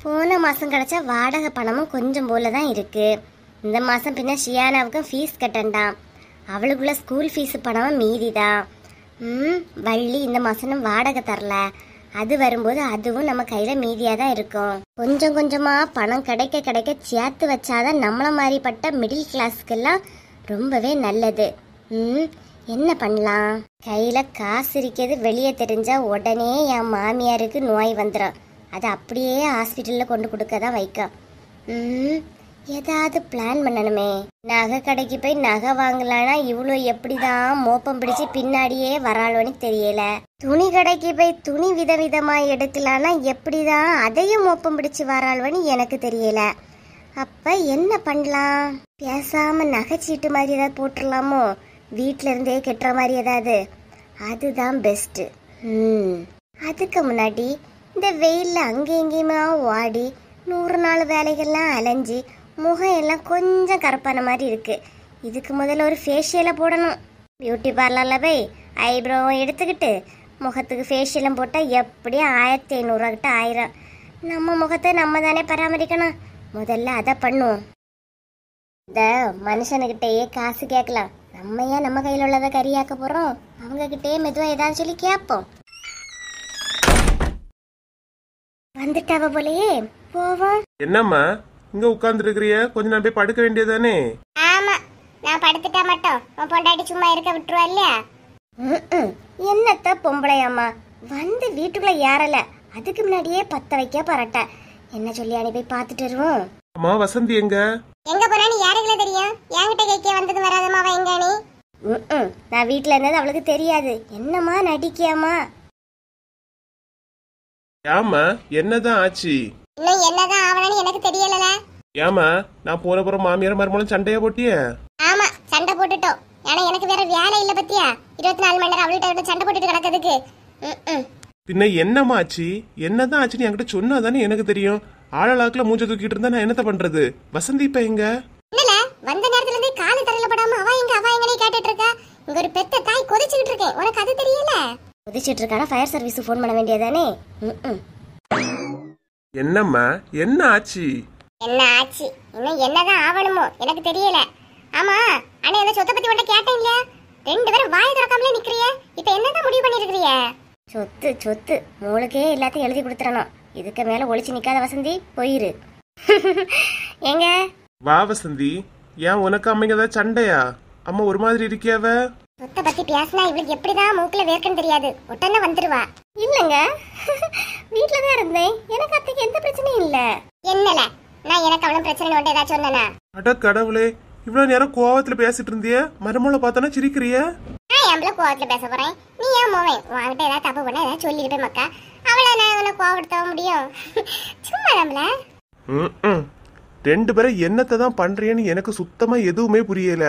போன மாசம் கிடைச்ச வாடகை பணமும் கொஞ்சம் போல தான் இருக்கு. இந்த மாசம் பின்ன ஷியானாவுக்கு ஃபீஸ் கட்டண்டாம். அவளுக்குள்ள ஸ்கூல் ஃபீஸ் பணமும் மீதிதான். வள்ளி இந்த மாசம் வாடகை தரல. அது வரும்போது அதுவும் நம்ம கையில மீதியா தான் இருக்கும். கொஞ்சம் கொஞ்சமா பணம் கிடைக்க கிடைக்க சேர்த்து வச்சாதான் நம்மள மாதிரிப்பட்ட மிடில் கிளாஸ்க்கெல்லாம் ரொம்பவே நல்லது. என்ன பண்ணலாம்? கையில காசு இருக்கிறது வெளியே தெரிஞ்சா உடனே என் மாமியாருக்கு நோய் வந்துடும். அதை அப்படியே ஹாஸ்பிட்டல்ல கொண்டு கொடுக்க தான் வைக்க. ஏதாவது பிளான் பண்ணணுமே. நகை கடைக்கு போய் நகை வாங்கலான்னா இவ்வளோ எப்படிதான் மோப்பம் பிடிச்சு பின்னாடியே வராளோன்னு தெரியல. துணி கடைக்கு போய் துணி விதவிதமா எடுக்கலான்னா எப்படிதான் அதையும் மோப்பம் பிடிச்சு வராளோன்னு எனக்கு தெரியல. அப்ப என்ன பண்ணலாம்? பேசாம நகைச்சீட்டு மாதிரி ஏதாவது போட்டுடலாமோ? வீட்டில இருந்தே கெட்டுற மாதிரி ஏதாவது. அதுதான் பெஸ்ட். அதுக்கு முன்னாடி இந்த வெயில்ல அங்கே எங்கேயுமா ஓடி 100 நாள் வேலைகள்லாம் அலைஞ்சி முகம் எல்லாம் கொஞ்சம் கருப்பான மாதிரி இருக்கு. இதுக்கு முதல்ல ஒரு ஃபேஷியலை போடணும். பியூட்டி பார்லர்ல போய் ஐப்ரோ எடுத்துக்கிட்டு முகத்துக்கு ஃபேஷியலும் போட்டால் எப்படியும் 1500 கிட்ட ஆயிரம். நம்ம முகத்தை நம்ம தானே பராமரிக்கணும். முதல்ல அதை பண்ணுவோம். இந்த மனுஷனுக்கிட்டேயே காசு கேட்கலாம். நம்ம ஏன் நம்ம கையில் உள்ளதை கறியாக்க போகிறோம்? அவங்க கிட்டே மெதுவாக ஏதாவது சொல்லி கேட்போம். வந்துட்டாவ போலயே, போவோம். என்னம்மா இங்க உட்கார்ந்து இருக்கிறிய? கொஞ்ச நேரம் போய் படுக்க வேண்டியதானே? ஆமா, நான் படுத்துட்டா மட்டும் உன் பொண்டாட்டி சும்மா இருக்க விட்டுருவா இல்லையா? என்னத்த பொம்பளையாம்மா வந்து வீட்டுக்குள்ள ஏறல, அதுக்கு முன்னாடியே பத்த வைக்க பரட்ட. என்ன சொல்லி அனுப்பி பாத்துட்டு வருவோம். அம்மா வசந்தி எங்க? எங்க போறான்னு யாருக்குள்ள தெரியும்? என்கிட்ட கேட்க வந்தது வராதமாவா எங்க நீ? நான் வீட்டுல இருந்தது அவளுக்கு தெரியாது. என்னம்மா நடிக்கியாமா? ஏமா என்னதான் ஆச்சு? இன்னும் என்னதான் ஆவணும்னு எனக்கு தெரியல. ஏமா நான் போன புறம் மாமியார் மருமகளும் சண்டையா போட்டிய? ஆமா, சண்டை போட்டுட்டோம். ஏன்னா எனக்கு வேற வேலை இல்ல பத்தியா? 24 மணி நேரம் அவள்கிட்ட சண்டை போட்டுட்டு கிடக்கிறதுக்கு. பின்ன என்னம்மா ஆச்சு? என்னதான் ஆச்சுன்னு என்கிட்ட சொன்னாதானே எனக்கு தெரியும். ஆளாக்குல மூஞ்ச தூக்கிட்டு இருந்தா நான் என்னத்த பண்றது? வசந்தி இப்ப எங்க? இல்ல, வந்த நேரத்துல இருந்து காலு தரையில படாம அவ எங்கனே கேட்டுட்டு இருக்கா. இங்க ஒரு பெத்த தாய் கொதிச்சுக்கிட்டு இருக்கேன். உனக்கு அது தெரியல? கொதிச்சிட்டு இருக்கானா? ஃபயர் சர்வீஸ் ஃபோன் பண்ண வேண்டியதானே? என்னம்மா என்ன ஆச்சு? என்ன ஆச்சு? இன்னும் என்னதான் ஆவணுமோ எனக்கு தெரியல. ஆமா, அண்ணே அந்த சொத்தை பத்தி உன்கிட்ட கேட்டேன் இல்லையா? 2 பேரும் வாய் திறக்காமலே நிக்கிறிய. இப்ப என்னதான் முடிவு பண்ணிருக்கிறிய? சொத்து சொத்து மூளுக்கே எல்லாத்தையும் எழுதி கொடுத்துறணும். இதுக்கு மேல ஒளிச்சு நிக்காத வசந்தி, போயிரு. எங்க வா வசந்தி. ஏன் உனக்கு அம்மைங்க ஏதாவது சண்டையா? அம்மா ஒரு மாதிரி இருக்கியாவ? சொத்தை பத்தி பேசினா இவளுக்கு எப்படிதான் மூக்குல வேர்க்குன்னு தெரியாது. உடனே வந்துருவா. இல்லங்க, வீட்டுலதான் இருந்தேன். எனக்கு அத்தைக்கு எந்த பிரச்சனையும் இல்ல. என்னல நான் எனக்கு அவ்வளவு பிரச்சனை ஒன்று ஏதாச்சும் சொன்னா? அட கடவுளே, இவ்வளவு நேரம் கோவத்துல பேசிட்டு இருந்திய, மருமகளை பார்த்தானா சிரிக்கிறிய? நான் எவ்வளோ கோவத்துல பேச போறேன்? நீ ஏன் மோவேன்? உன்கிட்ட ஏதாவது தப்பு பண்ண ஏதாவது சொல்லிருப்பேன் மக்கா. அவளை நான் உன்னை கோவப்படுத்த முடியும்? சும்மா நம்மள 2 பேரும் என்னத்தை தான் பண்றியன்னு எனக்கு சுத்தமா எதுவுமே புரியல.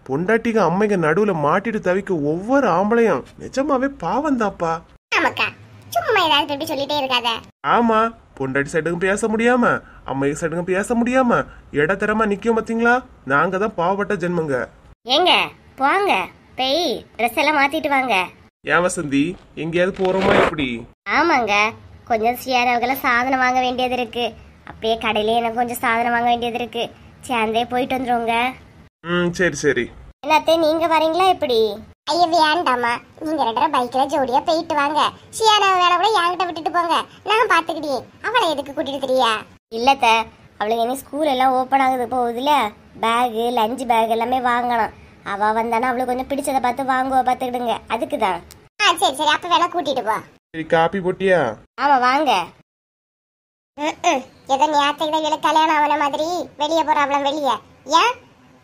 பொண்டாட்டிக்கு அம்மைங்க நடுவுல மாட்டிட்டு தவிக்க ஒவ்வொரு ஆம்பளையும் நிஜமாவே பாவம் தாப்பா. ஆமாக்கா, சும்மா ஏதாவது எப்படி சொல்லிட்டே இருக்காத. ஆமா, பொண்டாட்டி சைடுக்கும் பேச முடியாம அம்மைக்கு சைடுக்கும் பேச முடியாம இடத்தரமா நிக்கும் பாத்தீங்களா? நாங்க தான் பாவப்பட்ட ஜென்மங்க. ஏங்க போங்க, போய் ட்ரெஸ் எல்லாம் மாத்திட்டு வாங்க. ஏன் வசந்தி, எங்கேயாவது போறோமா எப்படி? ஆமாங்க, கொஞ்சம் ஷியானாவுக்கெல்லாம் சாதனம் வாங்க வேண்டியது இருக்கு. அப்படியே கடையிலே எனக்கு கொஞ்சம் சாதனம் வாங்க வேண்டியது இருக்கு. சேர்ந்தே போயிட்டு வந்துருவோங்க. சரி சரி. என்னத்தே நீங்க வரீங்களா எப்படி? ஐயா வேண்டாமா, நீங்க 2 பேரும் பைக்ல ஜோடியா போயிட்டு வாங்க. ஷியானாவை வேணா கூட என்கிட்ட விட்டுட்டு போங்க, நான் பாத்துக்கிட்டேன். அவளை எதுக்கு கூட்டிட்டு தெரியா? இல்லத்த, அவளுக்கு இனி ஸ்கூல் எல்லாம் ஓப்பன் ஆகுது போகுதுல. பேகு லஞ்ச் பேக் எல்லாமே வாங்கணும். அவ வந்தானா அவளுக்கு கொஞ்சம் பிடிச்சதை பார்த்து வாங்குவ, பாத்துக்கிடுங்க. அதுக்குதான். சரி சரி, அப்ப வேணா கூட்டிட்டு போ. சரி, காப்பி போட்டியா? ஆமா வாங்க. ஏதோ நேரத்துக்கு தான் கல்யாணம் ஆன மாதிரி வெளியே போற அவளை வெளியே. ஏன்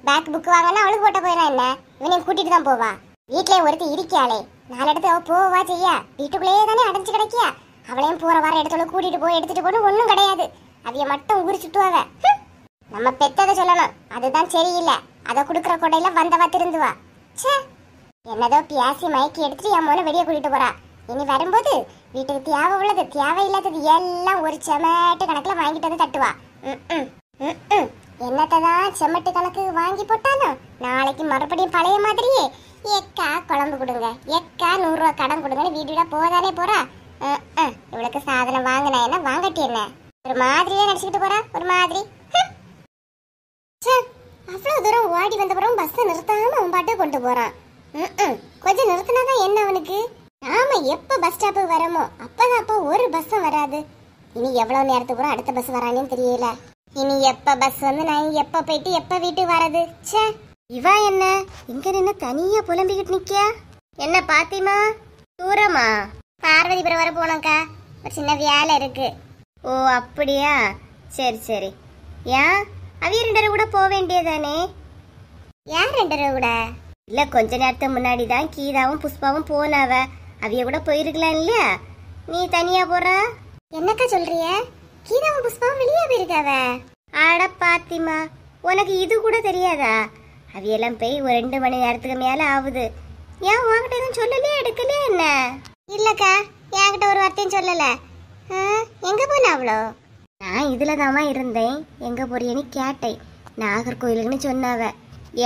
பேக் புக் வாங்கினா அவளுக்கு போட்ட போயிடா என்ன? இவனையும் கூட்டிட்டு தான் போவா. வீட்லயே ஒருத்தி இருக்கியாளே, 4 இடத்து அவ போவா செய்ய. வீட்டுக்குள்ளேயே தானே அடைஞ்சு கிடைக்கியா? அவளையும் போற வர இடத்துல கூட்டிட்டு போய் எடுத்துட்டு போன்னு ஒண்ணும் கிடையாது. அதைய மட்டும் ஊறி சுட்டுவாங்க. நம்ம பெத்ததை சொல்லணும், அதுதான் சரியில்லை. அதை குடுக்கற கொடையில வந்தவா திருந்துவா. சே, என்னதோ பியாசி மயக்கி எடுத்துட்டு என் மோன வெளியே கூட்டிட்டு போறா. இனி வரும்போது வீட்டுக்கு தேவை உள்ளது தேவையில்லாதது எல்லாம் ஒரு செமட்டு கணக்குல வாங்கிட்டு வந்து தட்டுவா. என்னத்தான் செம்மட்டு கணக்கு வாங்கி போட்டாலும் நாளைக்கு மறுபடியும் பழைய மாதிரியே எக்கா குழம்பு கொடுங்க, எக்கா 100 ரூபா கடன் கொடுங்கன்னு வீடு போதானே போறா. இவளுக்கு சாதனம் வாங்கினா என்ன வாங்கட்டி என்ன? ஒரு மாதிரியே நடிச்சுக்கிட்டு போறா, ஒரு மாதிரி. அவ்வளவு தூரம் ஓடி வந்த பிறகு பஸ் நிறுத்தாம அவன் பாட்டு கொண்டு போறான். கொஞ்சம் நிறுத்தினாதான் என்ன அவனுக்கு? நாம எப்ப பஸ் ஸ்டாப்புக்கு வரமோ அப்பதான் அப்போ ஒரு பஸ்ஸும் வராது. இனி எவ்வளவு நேரத்துக்கு கூட அடுத்த பஸ் வரானேன்னு தெரியல. இனி எப்ப பஸ் வந்து நான் எப்ப போயிட்டு எப்ப வீட்டுக்கு வரது? ச்சே, இவா என்ன இங்க நின்று தனியா புலம்பிக்கிட்டு நிக்கியா? என்ன பாத்திமா? தூரமா? பார்வதிபுரம் வர போனோம்க்கா, ஒரு சின்ன வேலை இருக்கு. ஓ அப்படியா, சரி சரி. ஏன் அவிய 2 கூட போக வேண்டியதானே? யார் 2 கூட? இல்ல, கொஞ்ச நேரத்துக்கு முன்னாடி தான் கீதாவும் புஷ்பாவும் போனாவ. அவிய கூட போயிருக்கலாம் இல்லையா? நீ தனியா போற? என்னக்கா சொல்றிய? கீதாவும் புஷ்பாவும் வெளியே போயிருக்காவ? ஆட பாத்திமா, உனக்கு இது கூட தெரியாதா? அவியெல்லாம் போய் ஒரு 2 மணி நேரத்துக்கு மேல ஆகுது. ஏன் உன்கிட்ட எதுவும் சொல்லலையா, எடுக்கலையா என்ன? இல்லக்கா, என்கிட்ட ஒரு வார்த்தையும் சொல்லல. எங்க போன அவ்வளோ? நான் இதுல தாமா இருந்தேன். எங்க போறியன்னு கேட்டேன். நாகர்கோயிலுக்குன்னு சொன்னாவ.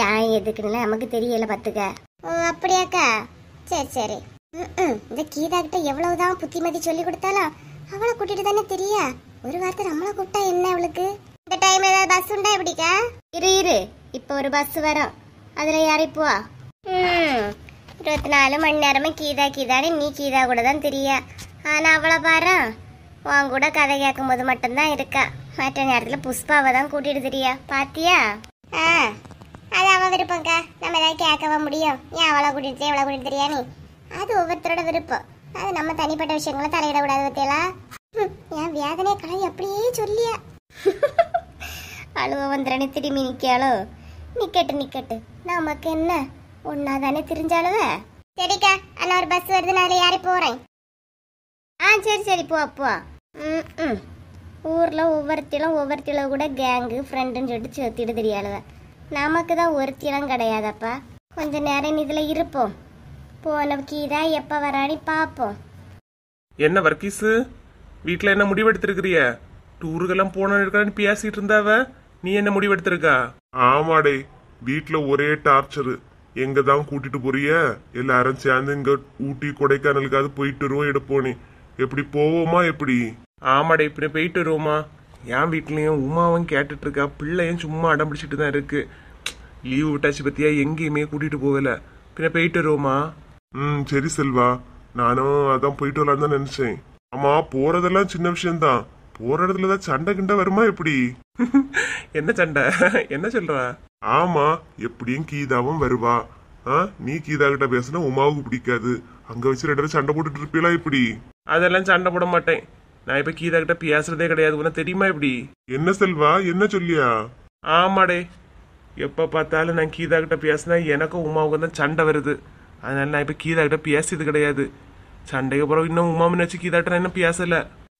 ஏன் எதுக்குன்னு நமக்கு தெரியல பாத்துக்க. ஓ அப்படியாக்கா, சரி சரி. இந்த கீதா கிட்ட எவ்வளவுதான் புத்திமதி சொல்லி கொடுத்தாலும் அவளை கூட்டிட்டு தானே தெரியா. ஒரு வார்த்தை நம்மளை கூப்பிட்டா என்ன அவளுக்கு? இந்த டைம் ஏதாவது பஸ் உண்டா எப்படிக்கா? இரு இப்ப ஒரு பஸ் வரும், அதுல யாரிப்போவா? 24 மணி நேரமே கீதா கீதான்னு நீ கீதா கூட தான் தெரியா. ஆனா அவளை பாரு, உன் கூட கதை கேட்கும் போது மட்டும்தான் இருக்கா. மற்ற நேரத்துல புஷ்பாவை தான் கூட்டிட்டு தெரியா. பாத்தியா? அது அவ விருப்பம்க்கா, நம்ம ஏதாவது கேட்கவா முடியும்? ஏன் அவளை கூட்டிட்டு எவ்வளவு கூட்டிட்டு தெரியா நீ? அது ஒவ்வொருத்தரோட விருப்பம். அது நம்ம தனிப்பட்ட விஷயங்களை தலையிட கூடாது. பத்தியலா என் வேதனையை கலை அப்படியே சொல்லியா. அழுவ வந்துடனே திரும்பி நிக்காளோ? நிக்கட்டு நமக்கு என்ன, ஒன்னா தானே தெரிஞ்சாலுவ. சரிக்கா, அண்ணா ஒரு பஸ் வருது, நான் அதில் யாரை போறேன். சரி சரி, போ போ. ஊர்ல ஒவ்வொருத்தில கூட கேங்கு ஃப்ரெண்டுன்னு சொல்லிட்டு சேர்த்திட்டு தெரியாளுவ. நமக்கு தான் ஒருத்திலாம் கிடையாதப்பா. கொஞ்ச நேரம் இதுல இருப்போம். போன கீதா எப்ப வரானி பாப்போம். என்ன வர்க்கீஸு, வீட்டுல என்ன முடிவெடுத்திருக்கிறிய? டூருக்கெல்லாம் போனு பேசிட்டு இருந்தாவ, நீ என்ன முடிவெடுத்திருக்கா? ஆமாடே, வீட்டுல ஒரே டார்ச்சரு. எங்க தான் கூட்டிட்டு போறிய? எல்லாரும் சேர்ந்து இங்க ஊட்டி கொடைக்கானலுக்காவது போயிட்டு வருவோம் எடுப்போனே. எப்படி போவோமா எப்படி? ஆமாடே, இப்படி போயிட்டு வருவோமா? என் வீட்லயும் உமாவும் கேட்டுட்டு இருக்கா. பிள்ளையும் சும்மா அடம் பிடிச்சிட்டு தான் இருக்கு. லீவு விட்டாச்சு பத்தியா, எங்கேயுமே கூட்டிட்டு போகல. பின்ன போயிட்டு வருவோமா? சரி செல்வா, நானும் அதான் போயிட்டு வரலான்னு தான் நினைச்சேன். ஆமா, போறதெல்லாம் சின்ன விஷயம்தான். போற இடத்துலதான் சண்டை கிண்ட வருமா எப்படி? என்ன சண்டை? என்ன சொல்ற? ஆமா, எப்படியும் கீதாவும் வருவா. நீ கீதா கிட்ட பேசினா உமாவுக்கு பிடிக்காது. அங்க வச்சு 2 சண்டை போட்டுட்டு இருப்பீங்களா இப்படி? அதெல்லாம் சண்டை போட மாட்டேன். நான் இப்ப கீதா கிட்ட பேசுறதே கிடையாது. உனக்கு தெரியுமா இப்படி? என்ன செல்வா, என்ன சொல்லியா? ஆமாடே, எப்ப பார்த்தாலும் நான் கீதா கிட்ட பேசினா எனக்கும் உமாவுக்கு தான் சண்டை வருது. அதனால நான் இப்ப கீதா கிட்ட பேசியது கிடையாது. சண்டைக்கு அப்புறம் இன்னும் உமா முன்னாச்சு கீதா கிட்ட நான் இன்னும் பேசல.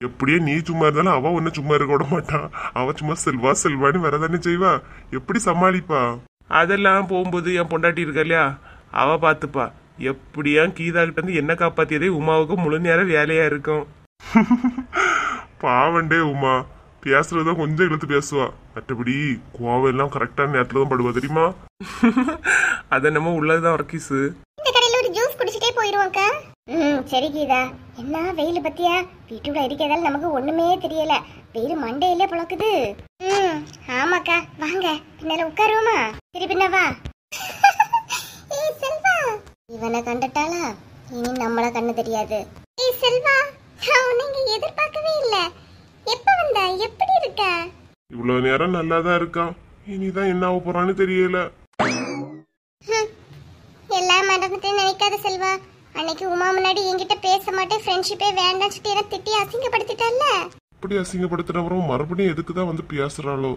எப்படியே நீ சும்மா இருந்தாலும் அவ ஒன்னும் சும்மா இருக்க விட மாட்டான். அவ சும்மா செல்வா செல்வான்னு வரதானே செய்வா. எப்படி சமாளிப்பா? அதெல்லாம் போகும்போது என் பொண்டாட்டி இருக்கா இல்லையா, அவ பாத்துப்பா. எப்படியா கீதா கிட்ட இருந்து என்ன காப்பாத்தியதே உமாவுக்கு முழு நேரம் வேலையா இருக்கும். பாவண்டே உமா, பேசுறதுதான் கொஞ்சம் இழுத்து பேசுவா. மற்றபடி கோவம் எல்லாம் கரெக்டான நேரத்துல தான் படுவா, தெரியுமா? அத நம்ம உள்ளதுதான் வர்க்கீஸு. இந்த கடையில ஒரு ஜூஸ் குடிச்சிட்டே போயிருவோம்க்கா. சரி கீதா, என்ன வெயில் பத்தியா? வீட்டுக்குள்ள இருக்கிறதால நமக்கு ஒண்ணுமே தெரியல. வெயில் மண்டையிலே புழக்குது. ஆமாக்கா, வாங்க பின்னால உட்காருவோமா? சரி பின்ன வா. ஏய் செல்வா, இவனை கண்டுட்டாளா? இனி நம்மள கண்ணு தெரியாது. ஏய் செல்வா, நீங்க எதிர்பார்க்கவே இல்ல. எப்ப வந்தா? எப்படி இருக்க? இவ்வளவு நேரம் நல்லாதான் இருக்கான். இனிதான் என்ன ஆக போறான்னு தெரியல. எல்லாம் மறந்துட்டு நினைக்காத செல்வா. அன்னைக்கு உமா முன்னாடி என்கிட்ட பேச மாட்டேன், ஃப்ரெண்ட்ஷிப்பே வேண்டாம் சொல்லிட்டு என்ன திட்டி அசிங்கப்படுத்திட்டால. அப்படி அசிங்கப்படுத்தின அப்புறம் மறுபடியும் எதுக்குதான் வந்து பேசுறாளோ?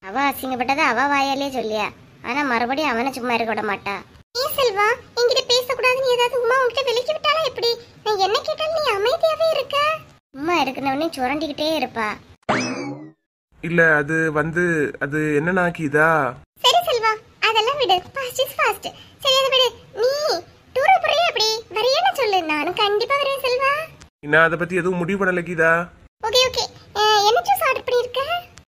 அவ அசிங்கப்பட்டதை அவ வாயாலே சொல்லியா, ஆனா மறுபடியும் அவனை சும்மா இருக்க விட மாட்டா. ஏன் செல்வா, என்கிட்ட பேசக்கூடாதுன்னு ஏதாவது உமா உன்கிட்ட விலக்கி விட்டாளா எப்படி? நான் என்ன கேட்டாலும் நீ அமைதியாவே இருக்க. உமா இருக்கிறவனே சுரண்டிக்கிட்டே இருப்பா. இல்ல, அது என்னன்னா கீதா. சரி செல்வா, அதெல்லாம் விடு. Fast is fast. சரி அதை விடு. நீ டூர் போறியா எப்படி? வரையன்னு சொல்லு, நானும் கண்டிப்பா வரேன் செல்வா. நான் அதை பத்தி எதுவும் முடிவு பண்ணல கீதா. Okay okay. என்ன ஜூஸ் ஆர்டர் பண்ணிருக்க?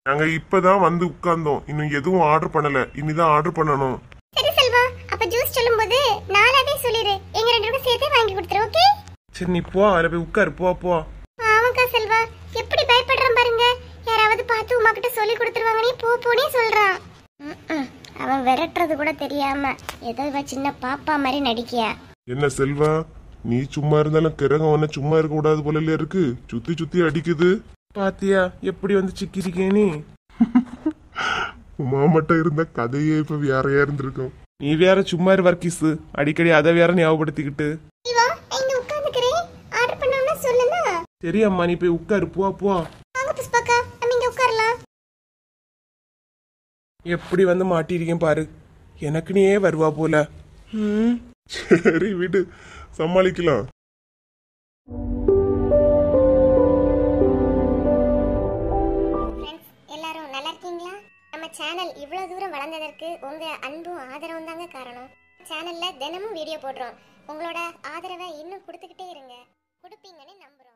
நாங்க இப்பதான் வந்து உட்கார்ந்தோம். இன்னும் எதுவும் ஆர்டர் பண்ணல. இனிதான் ஆர்டர் பண்ணணும். சரி செல்வா, அப்ப ஜூஸ் சொல்லும்போது நாலாவே சொல்லிரு. எங்க 2 பேரும் சேர்த்தே வாங்கி கொடுத்துரு. ஓகே? சரி, நீ போ, அதுல போய் உட்காரு. போ. ஆமாக்கா செல்வா, எப்படி பயப்படுறான் பாருங்க. யாராவது பார்த்து உமா கிட்ட சொல்லி கொடுத்துருவாங்கன்னே போனே சொல்றான். அவன் விரட்டுறது கூட தெரியாம ஏதோ இவ சின்ன பாப்பா மாதிரி நடிக்கியா. என்ன செல்வா, நீ சும்மா இருந்தாலும் கிரகம் ஒன்ன சும்மா இருக்க கூடாது போல இருக்கு. சுத்தி சுத்தி அடிக்குது. பாத்தியா எப்படி வந்து சிக்கிருக்கே நீ. உமா மட்டும் இருந்த கதையே இப்ப வேறையா இருந்திருக்கும். நீ வேற சும்மா இரு வர்க்கீஸ், அடிக்கடி அதை வேற ஞாபகப்படுத்திக்கிட்டு. சரி அம்மா, நீ போய் உட்காரு. போ எப்படி வந்து மாட்டிருக்கேன் பாரு. எனக்குனே வருவா போல. சரி விடு, சமாளிக்கலாம். எல்லாரும் நல்லா இருக்கீங்களா? நம்ம சேனல் இவ்வளவு தூரம் வளர்ந்ததற்கு உங்க அன்பும் ஆதரவும் தாங்க காரணம். சேனல்ல தினமும் வீடியோ போடுறோம். உங்களோட ஆதரவை இன்னும் கொடுத்துக்கிட்டே இருங்க. கொடுப்பீங்கன்னு நம்புறோம்.